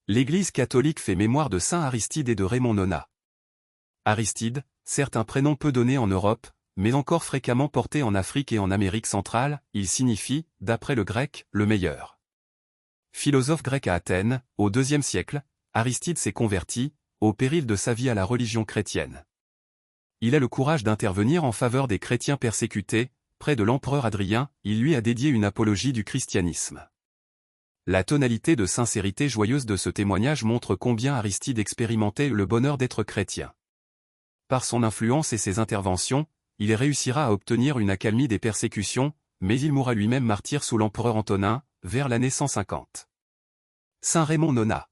L'Église catholique fait mémoire de saint Aristide et de Raymond Nonat. Aristide, certes un prénom peu donné en Europe, mais encore fréquemment porté en Afrique et en Amérique centrale, il signifie, d'après le grec, le meilleur. Philosophe grec à Athènes, au IIe siècle, Aristide s'est converti, au péril de sa vie à la religion chrétienne. Il a le courage d'intervenir en faveur des chrétiens persécutés, près de l'empereur Adrien, il lui a dédié une apologie du christianisme. La tonalité de sincérité joyeuse de ce témoignage montre combien Aristide expérimentait le bonheur d'être chrétien. Par son influence et ses interventions, il réussira à obtenir une accalmie des persécutions, mais il mourra lui-même martyr sous l'empereur Antonin, vers l'année 150. Saint Raymond Nonat.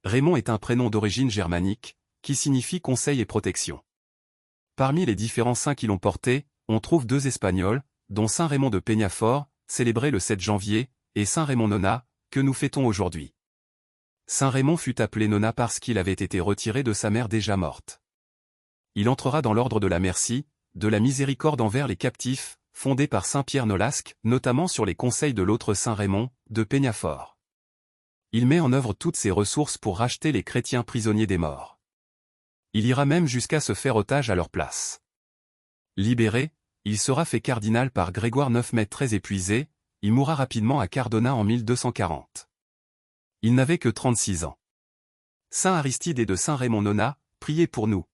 Raymond est un prénom d'origine germanique, qui signifie conseil et protection. Parmi les différents saints qui l'ont porté, on trouve deux Espagnols, dont Saint Raymond de Peñafort, célébré le 7 janvier, et Saint Raymond Nonat, que nous fêtons aujourd'hui. Saint Raymond fut appelé Nonat parce qu'il avait été retiré de sa mère déjà morte. Il entrera dans l'ordre de la merci, de la miséricorde envers les captifs, fondé par saint Pierre Nolasque, notamment sur les conseils de l'autre Saint Raymond, de Peñafort. Il met en œuvre toutes ses ressources pour racheter les chrétiens prisonniers des morts. Il ira même jusqu'à se faire otage à leur place. Libéré, il sera fait cardinal par Grégoire IX mais très épuisé, il mourra rapidement à Cardona en 1240. Il n'avait que 36 ans. Saint Aristide et de Saint Raymond Nonat, priez pour nous.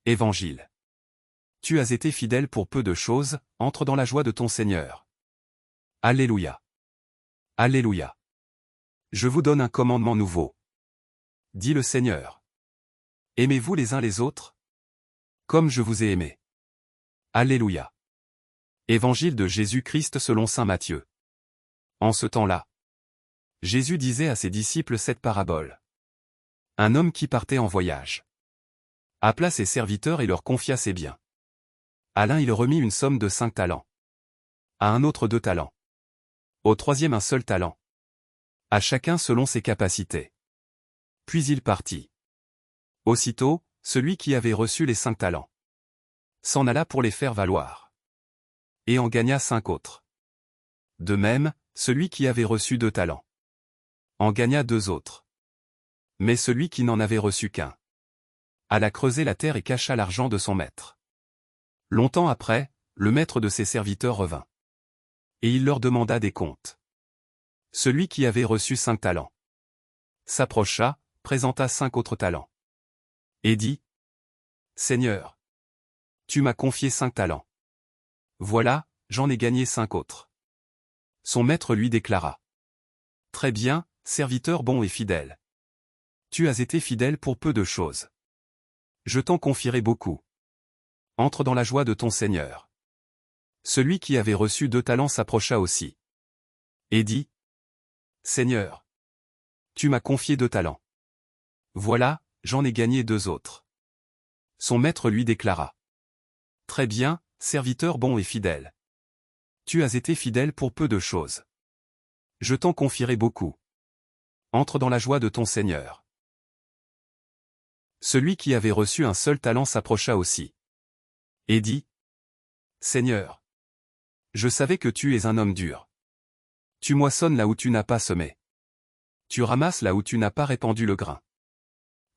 Évangile. Tu as été fidèle pour peu de choses, entre dans la joie de ton Seigneur. Alléluia. Alléluia. Je vous donne un commandement nouveau. Dit le Seigneur. Aimez-vous les uns les autres, comme je vous ai aimé. Alléluia. Évangile de Jésus-Christ selon saint Matthieu. En ce temps-là, Jésus disait à ses disciples cette parabole. Un homme qui partait en voyage appela ses serviteurs et leur confia ses biens. À l'un il remit une somme de 5 talents. À un autre 2 talents. Au troisième un seul talent. À chacun selon ses capacités. Puis il partit. Aussitôt, celui qui avait reçu les 5 talents s'en alla pour les faire valoir. Et en gagna 5 autres. De même, celui qui avait reçu 2 talents en gagna 2 autres. Mais celui qui n'en avait reçu qu'un alla creuser la terre et cacha l'argent de son maître. Longtemps après, le maître de ses serviteurs revint. Et il leur demanda des comptes. Celui qui avait reçu 5 talents s'approcha, présenta 5 autres talents. Et dit, Seigneur, tu m'as confié 5 talents. Voilà, j'en ai gagné 5 autres. Son maître lui déclara. Très bien, serviteur bon et fidèle. Tu as été fidèle pour peu de choses. Je t'en confierai beaucoup. Entre dans la joie de ton Seigneur. Celui qui avait reçu 2 talents s'approcha aussi. Et dit, Seigneur, tu m'as confié 2 talents. Voilà, j'en ai gagné 2 autres. Son maître lui déclara. Très bien, serviteur bon et fidèle. Tu as été fidèle pour peu de choses. Je t'en confierai beaucoup. Entre dans la joie de ton Seigneur. Celui qui avait reçu un seul talent s'approcha aussi. Et dit, Seigneur, je savais que tu es un homme dur. Tu moissonnes là où tu n'as pas semé. Tu ramasses là où tu n'as pas répandu le grain.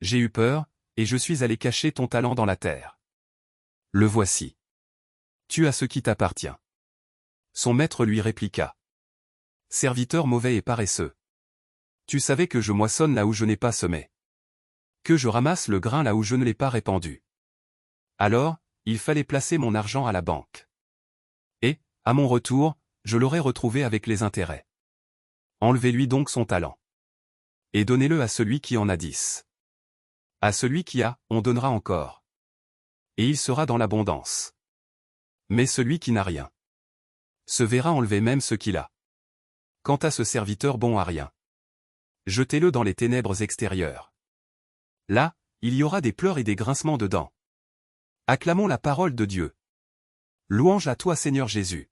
J'ai eu peur, et je suis allé cacher ton talent dans la terre. Le voici. Tu as ce qui t'appartient. Son maître lui répliqua. Serviteur mauvais et paresseux. Tu savais que je moissonne là où je n'ai pas semé. Que je ramasse le grain là où je ne l'ai pas répandu. Alors, il fallait placer mon argent à la banque. Et, à mon retour, je l'aurais retrouvé avec les intérêts. Enlevez-lui donc son talent. Et donnez-le à celui qui en a 10. À celui qui a, on donnera encore. Et il sera dans l'abondance. Mais celui qui n'a rien se verra enlever même ce qu'il a. Quant à ce serviteur bon à rien, jetez-le dans les ténèbres extérieures. Là, il y aura des pleurs et des grincements de dents. Acclamons la parole de Dieu. Louange à toi Seigneur Jésus.